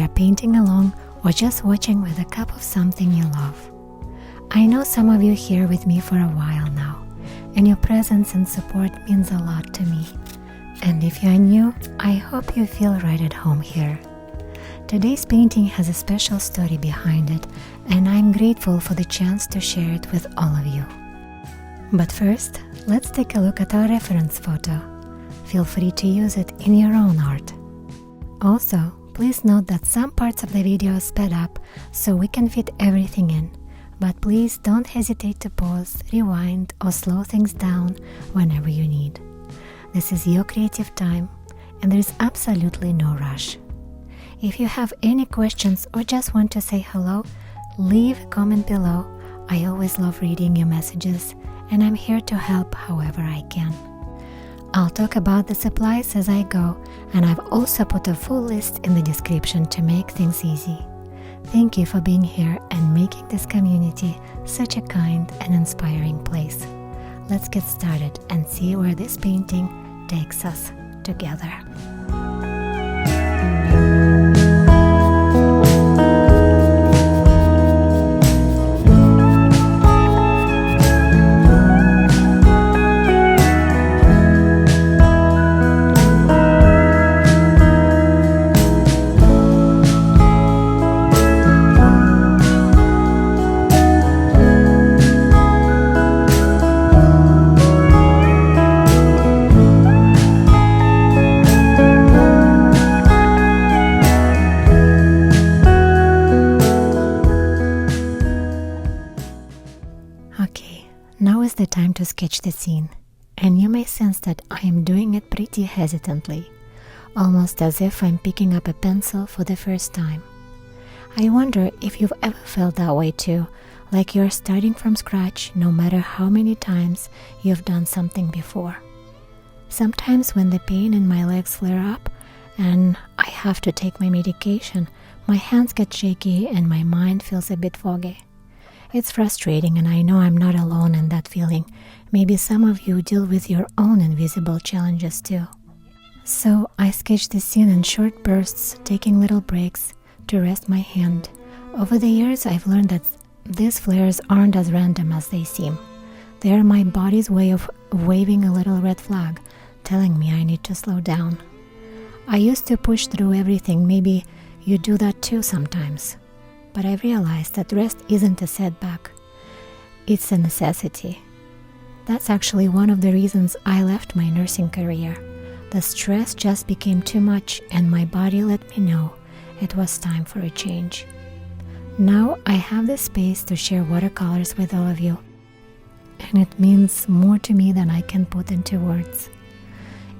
you're painting along or just watching with a cup of something you love. I know some of you here with me for a while now, and your presence and support means a lot to me. And if you're new, I hope you feel right at home here. Today's painting has a special story behind it, and I'm grateful for the chance to share it with all of you. But first, let's take a look at our reference photo. Feel free to use it in your own art. Also, please note that some parts of the video are sped up so we can fit everything in, but please don't hesitate to pause, rewind, or slow things down whenever you need. This is your creative time, and there is absolutely no rush. If you have any questions or just want to say hello, leave a comment below. I always love reading your messages, and I'm here to help however I can. I'll talk about the supplies as I go, and I've also put a full list in the description to make things easy. Thank you for being here and making this community such a kind and inspiring place. Let's get started and see where this painting takes us together. Now is the time to sketch the scene, and you may sense that I am doing it pretty hesitantly, almost as if I'm picking up a pencil for the first time. I wonder if you've ever felt that way too, like you're starting from scratch no matter how many times you've done something before. Sometimes when the pain in my legs flare up and I have to take my medication, my hands get shaky and my mind feels a bit foggy. It's frustrating, and I know I'm not alone in that feeling. Maybe some of you deal with your own invisible challenges too. So I sketch the scene in short bursts, taking little breaks to rest my hand. Over the years, I've learned that these flares aren't as random as they seem. They are my body's way of waving a little red flag, telling me I need to slow down. I used to push through everything. Maybe you do that too sometimes. But I realized that rest isn't a setback, it's a necessity. That's actually one of the reasons I left my nursing career. The stress just became too much, and my body let me know it was time for a change. Now I have the space to share watercolors with all of you, and it means more to me than I can put into words.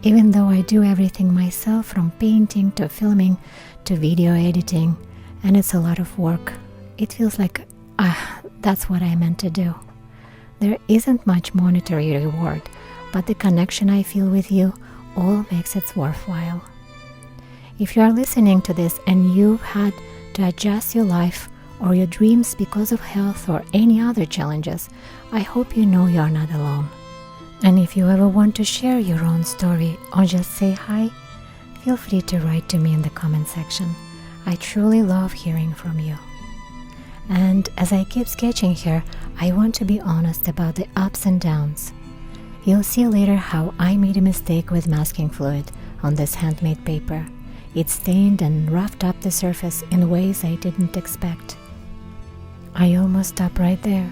Even though I do everything myself, from painting to filming to video editing, and it's a lot of work, it feels like, that's what I meant to do. There isn't much monetary reward, but the connection I feel with you all makes it worthwhile. If you are listening to this and you've had to adjust your life or your dreams because of health or any other challenges, I hope you know you're not alone. And if you ever want to share your own story or just say hi, feel free to write to me in the comment section. I truly love hearing from you. And as I keep sketching here, I want to be honest about the ups and downs. You'll see later how I made a mistake with masking fluid on this handmade paper. It stained and roughed up the surface in ways I didn't expect. I almost stopped right there,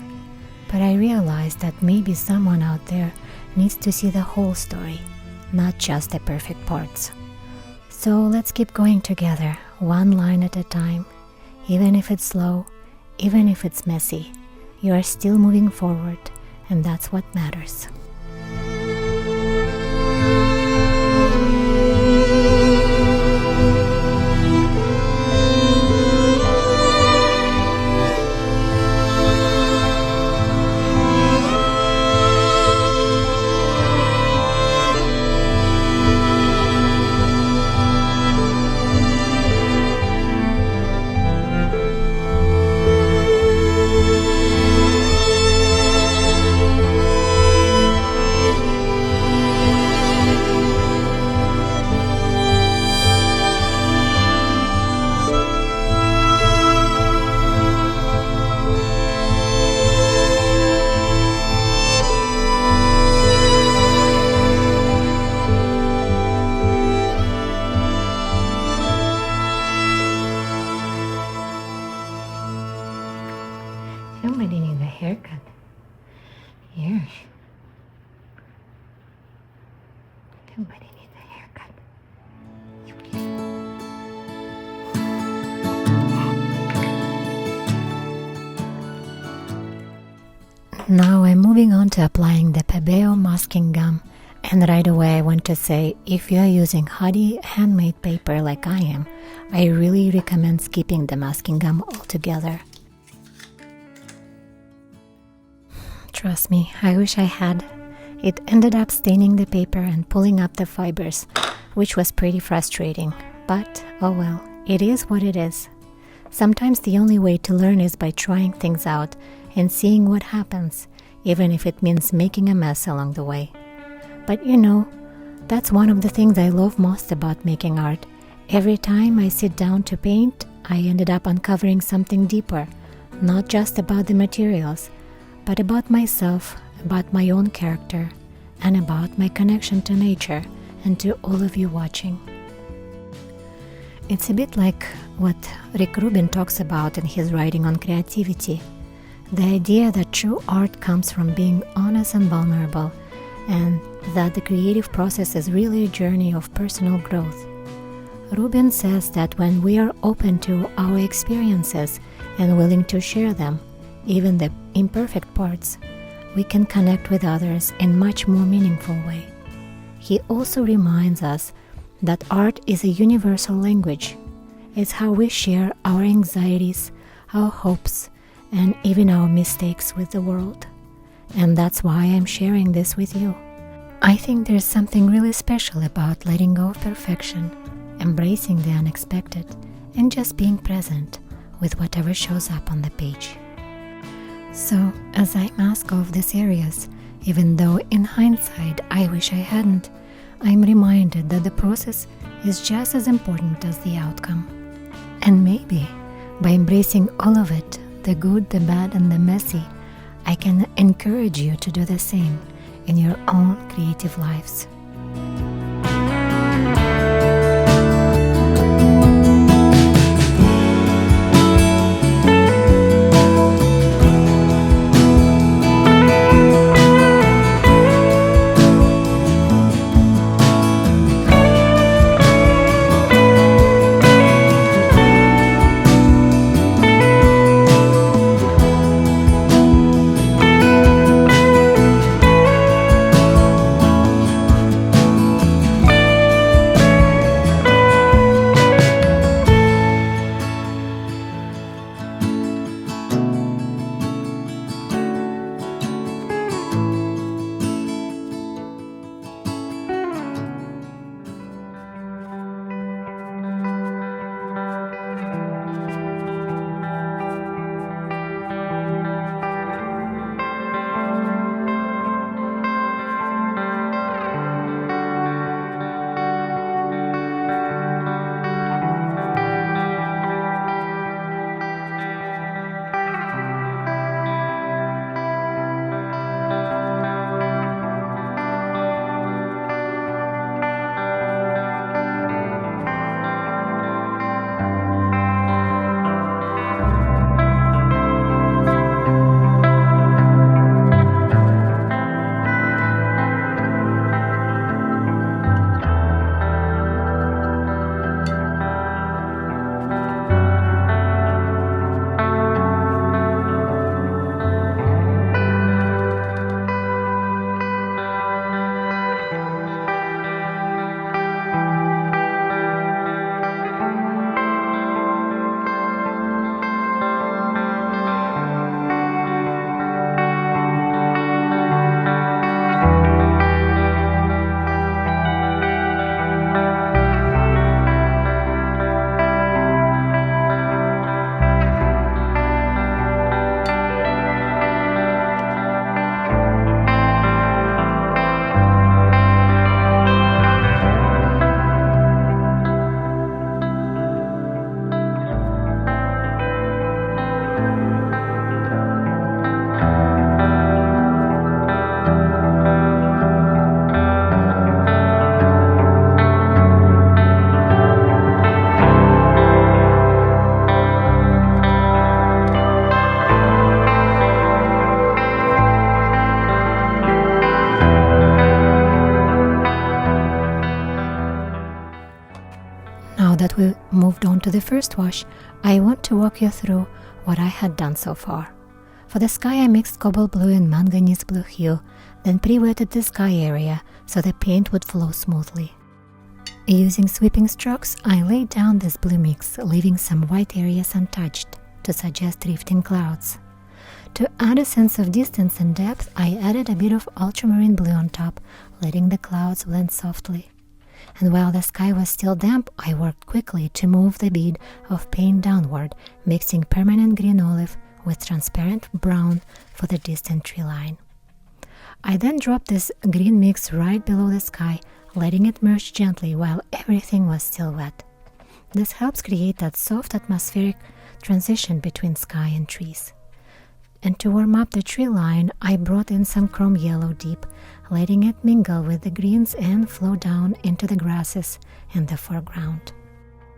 but I realized that maybe someone out there needs to see the whole story, not just the perfect parts. So let's keep going together, one line at a time. Even if it's slow, even if it's messy, you are still moving forward, and that's what matters. Somebody needs a haircut. Here. Somebody needs a haircut. Now I'm moving on to applying the Pebeo masking gum. And right away I want to say, if you are using Khadi handmade paper like I am, I really recommend skipping the masking gum altogether. Trust me, I wish I had. It ended up staining the paper and pulling up the fibers, which was pretty frustrating. But, oh well, it is what it is. Sometimes the only way to learn is by trying things out and seeing what happens, even if it means making a mess along the way. But you know, that's one of the things I love most about making art. Every time I sit down to paint, I ended up uncovering something deeper, not just about the materials, but about myself, about my own character, and about my connection to nature and to all of you watching. It's a bit like what Rick Rubin talks about in his writing on creativity, the idea that true art comes from being honest and vulnerable, and that the creative process is really a journey of personal growth. Rubin says that when we are open to our experiences and willing to share them, even the imperfect parts, we can connect with others in a much more meaningful way. He also reminds us that art is a universal language. It's how we share our anxieties, our hopes, and even our mistakes with the world. And that's why I'm sharing this with you. I think there's something really special about letting go of perfection, embracing the unexpected, and just being present with whatever shows up on the page. So, as I mask off these areas, even though in hindsight I wish I hadn't, I'm reminded that the process is just as important as the outcome. And maybe, by embracing all of it, the good, the bad, and the messy, I can encourage you to do the same in your own creative lives. To the first wash, I want to walk you through what I had done so far. For the sky, I mixed cobalt blue and manganese blue hue, then pre-wetted the sky area so the paint would flow smoothly. Using sweeping strokes, I laid down this blue mix, leaving some white areas untouched to suggest drifting clouds. To add a sense of distance and depth, I added a bit of ultramarine blue on top, letting the clouds blend softly. And while the sky was still damp, I worked quickly to move the bead of paint downward, mixing permanent green olive with transparent brown for the distant tree line. I then dropped this green mix right below the sky, letting it merge gently while everything was still wet. This helps create that soft atmospheric transition between sky and trees. And to warm up the tree line, I brought in some chrome yellow deep, letting it mingle with the greens and flow down into the grasses in the foreground.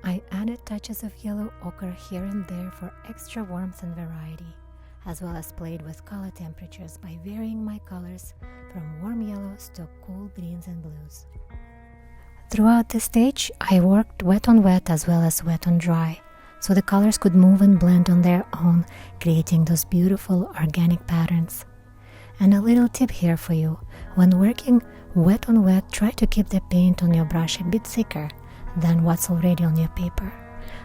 I added touches of yellow ochre here and there for extra warmth and variety, as well as played with color temperatures by varying my colors from warm yellows to cool greens and blues. Throughout the stage, I worked wet on wet as well as wet on dry, so the colors could move and blend on their own, creating those beautiful organic patterns. And a little tip here for you: when working wet on wet, try to keep the paint on your brush a bit thicker than what's already on your paper.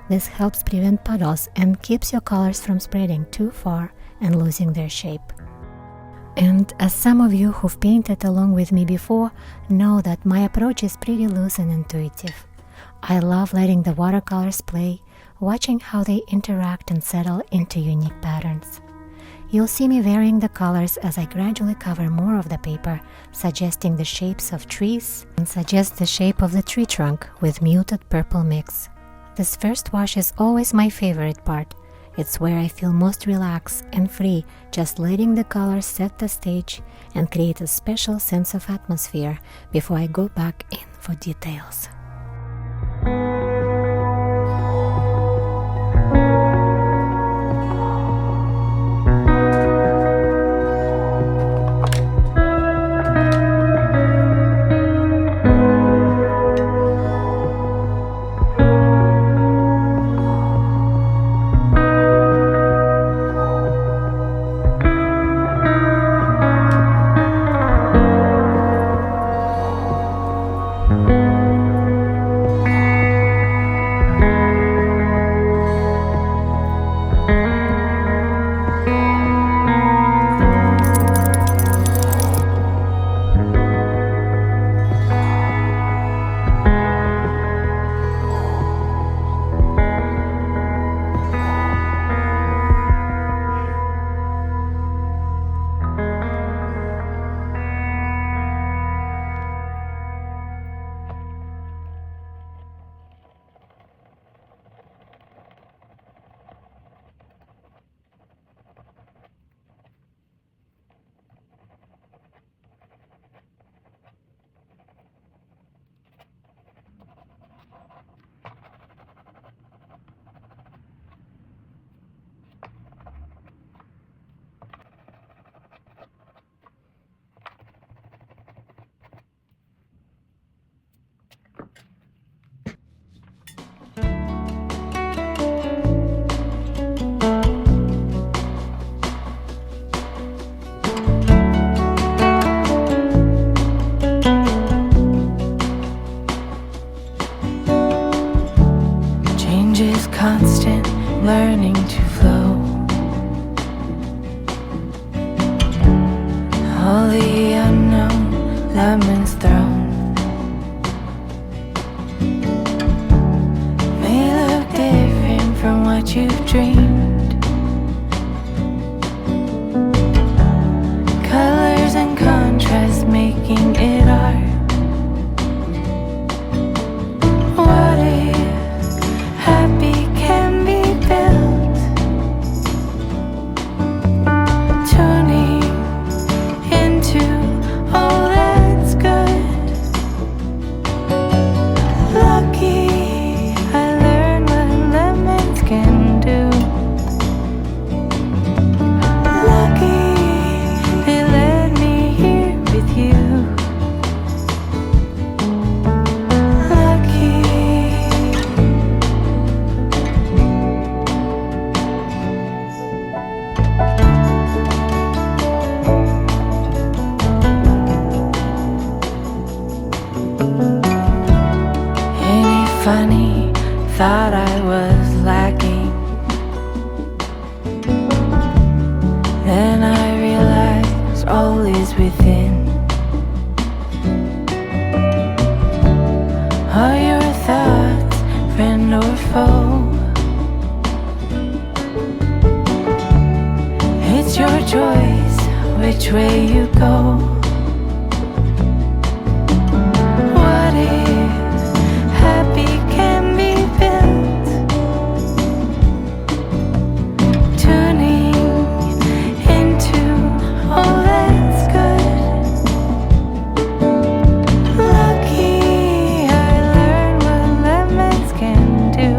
This helps prevent puddles and keeps your colors from spreading too far and losing their shape. And as some of you who've painted along with me before know that my approach is pretty loose and intuitive. I love letting the watercolors play, watching how they interact and settle into unique patterns. You'll see me varying the colors as I gradually cover more of the paper, suggesting the shapes of trees and suggest the shape of the tree trunk with muted purple mix. This first wash is always my favorite part. It's where I feel most relaxed and free, just letting the colors set the stage and create a special sense of atmosphere before I go back in for details. Constant learning to flow. All the unknown lemons thrown may look different from what you've dreamed. Colors and contrast making it art. What if happy can be built? Tuning into all that's good. Lucky I learned what lemons can do. which way you go. What if happy can be built? Tuning into all that's good. Lucky I learned what lemons can do.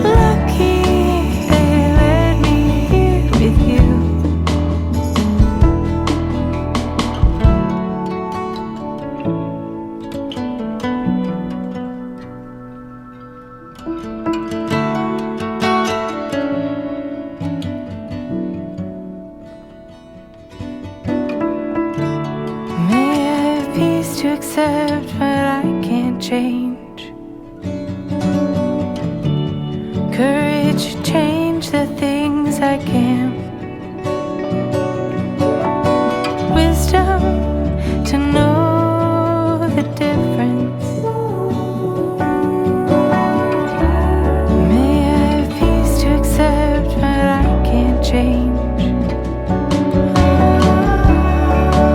Lucky they let me here with you. May I have peace to accept what I can't change. Courage to change the things I can. Wisdom to know the difference. May I have peace to accept what I can't change.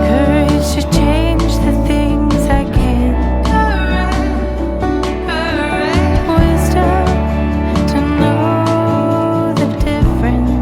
Courage to change the things I can. Wisdom to know the difference.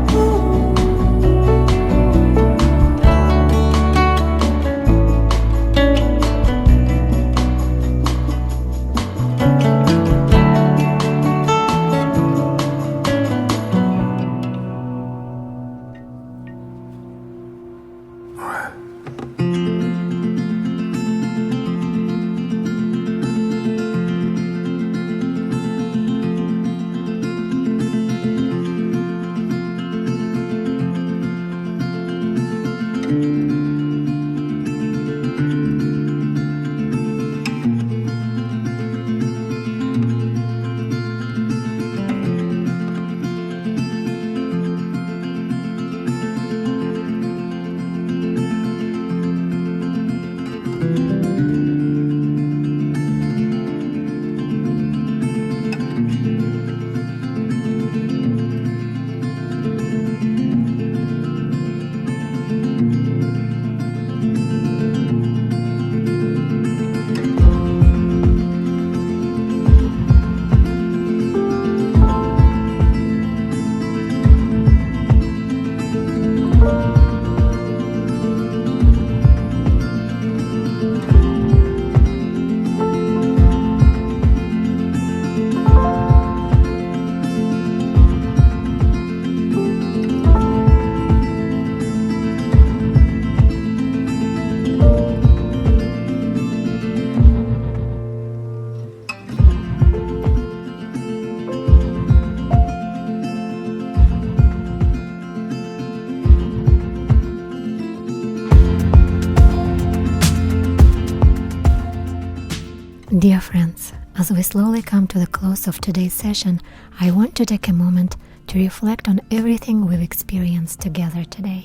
Dear friends, as we slowly come to the close of today's session, I want to take a moment to reflect on everything we've experienced together today.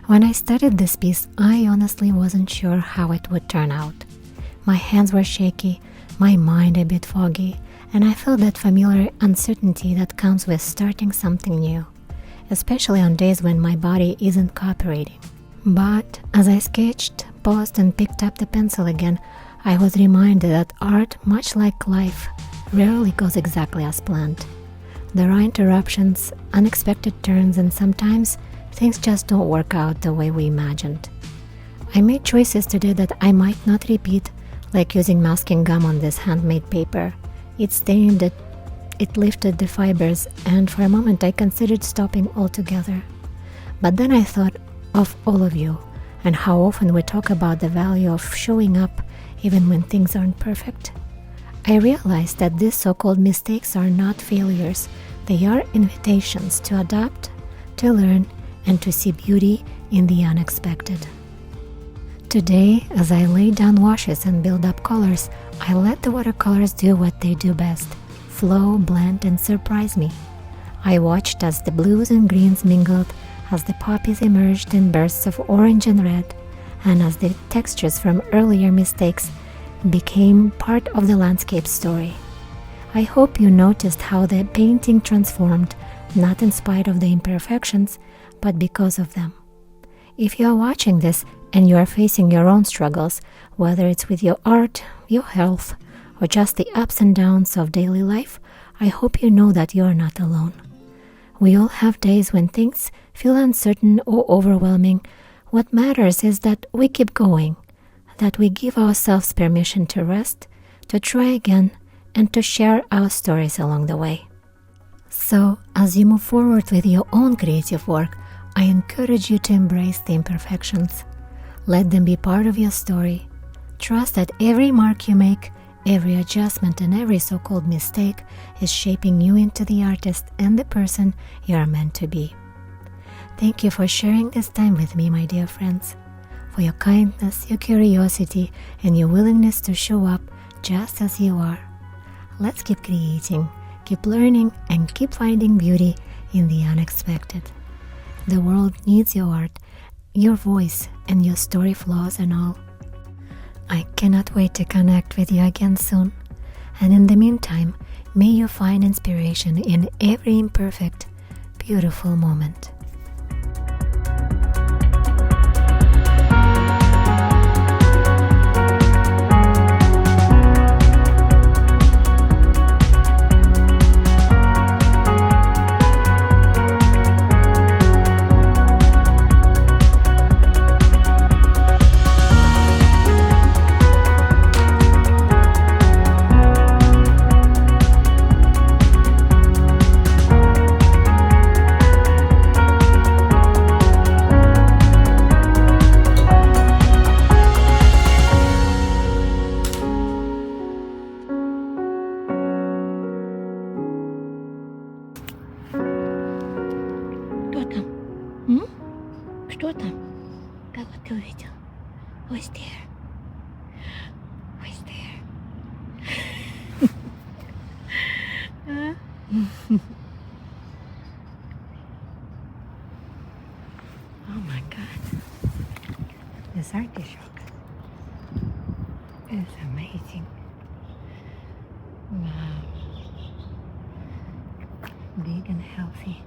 When I started this piece, I honestly wasn't sure how it would turn out. My hands were shaky, my mind a bit foggy, and I felt that familiar uncertainty that comes with starting something new, especially on days when my body isn't cooperating. But as I sketched, paused, and picked up the pencil again, I was reminded that art, much like life, rarely goes exactly as planned. There are interruptions, unexpected turns, and sometimes things just don't work out the way we imagined. I made choices today that I might not repeat, like using masking gum on this handmade paper. It stained it, it lifted the fibers, and for a moment I considered stopping altogether. But then I thought of all of you, and how often we talk about the value of showing up even when things aren't perfect. I realized that these so-called mistakes are not failures, they are invitations to adapt, to learn, and to see beauty in the unexpected. Today, as I lay down washes and build up colors, I let the watercolors do what they do best, flow, blend, and surprise me. I watched as the blues and greens mingled, as the poppies emerged in bursts of orange and red, and as the textures from earlier mistakes became part of the landscape story. I hope you noticed how the painting transformed, not in spite of the imperfections, but because of them. If you are watching this and you are facing your own struggles, whether it's with your art, your health, or just the ups and downs of daily life, I hope you know that you are not alone. We all have days when things feel uncertain or overwhelming. What matters is that we keep going, that we give ourselves permission to rest, to try again, and to share our stories along the way. So, as you move forward with your own creative work, I encourage you to embrace the imperfections. Let them be part of your story. Trust that every mark you make, every adjustment, and every so-called mistake is shaping you into the artist and the person you are meant to be. Thank you for sharing this time with me, my dear friends, for your kindness, your curiosity, and your willingness to show up just as you are. Let's keep creating, keep learning, and keep finding beauty in the unexpected. The world needs your art, your voice, and your story, flaws and all. I cannot wait to connect with you again soon. And in the meantime, may you find inspiration in every imperfect, beautiful moment. Что там? Кого ты увидел? Who's there? Who's there? Oh my God. This artichoke is amazing. Wow. Big and healthy.